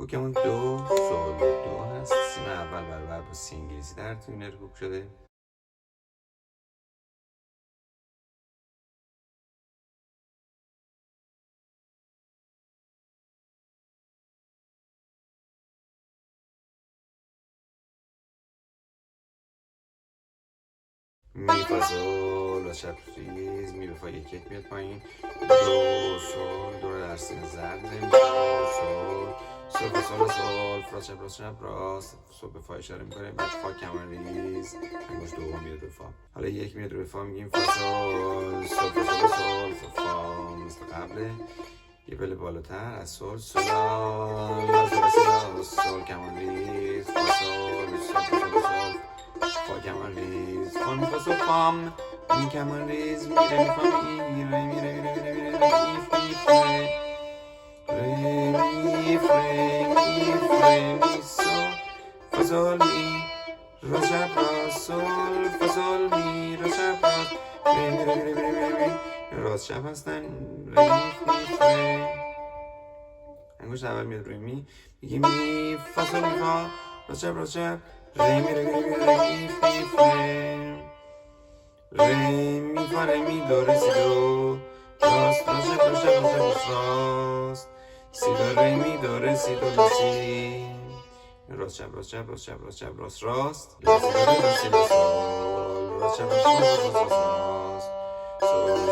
کوکمون دو سول دو هست. سیم اول برای ورب سی انگلیسی در تیونر کوک شده. می فا سول و چپ ریز می بفا یک میاد پایین. دو سول دو رو در سیم زد میزنیم. دو سول سول فا سول سول فا چپ راست چپ راست سول به فا اشاره میکنیم. بعد فا کمان ریز انگوش دوم میاد به فا. حالا یک میاد به فا میگیم فا سول سول فا سول سول فا مثل قبله. یه پله بالاتر از سول سول لا سول سول کمان ریز فا سول سول فا سول سول فا کمان ریز فا می فا سول فام می کمان ریز می ره می فا می ره می ره می ره می ره می ره می فره ره می فره می فره می سول فا سول می را چپ راست سول فا سول می را چپ راست ره می ره می ره می ره می ره راست چپ هستن ره می فره. انگشت اول میاد روی می میگیم می فا سول می فا راست چپ راست چپ ره می ره می ره می ره می فره ره می فا ره می دو ره سی دو راست راست چپ راست چپ راست چپ راست سی دو ره می دو ره سی دو لا سی راست چپ راست چپ راست چپ راست چپ راست راست لا سی دو ره لا سی لا سول راست چپ راست چپ راست راست سول سول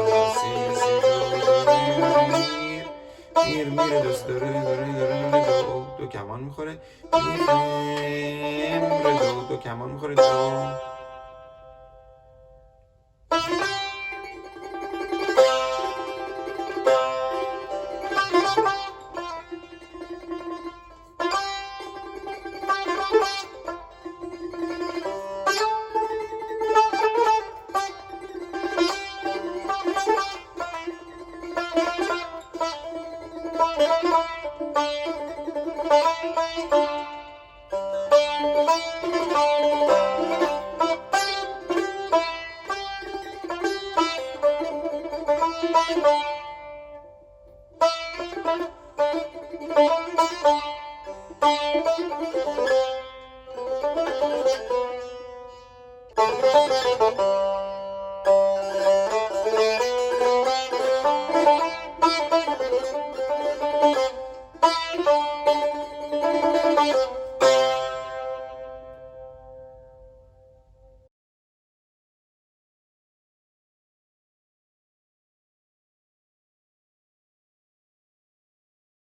لا سی سی دو ره میر میره دوست داره دو کمان میخوره میره دو کمان میخوره دو.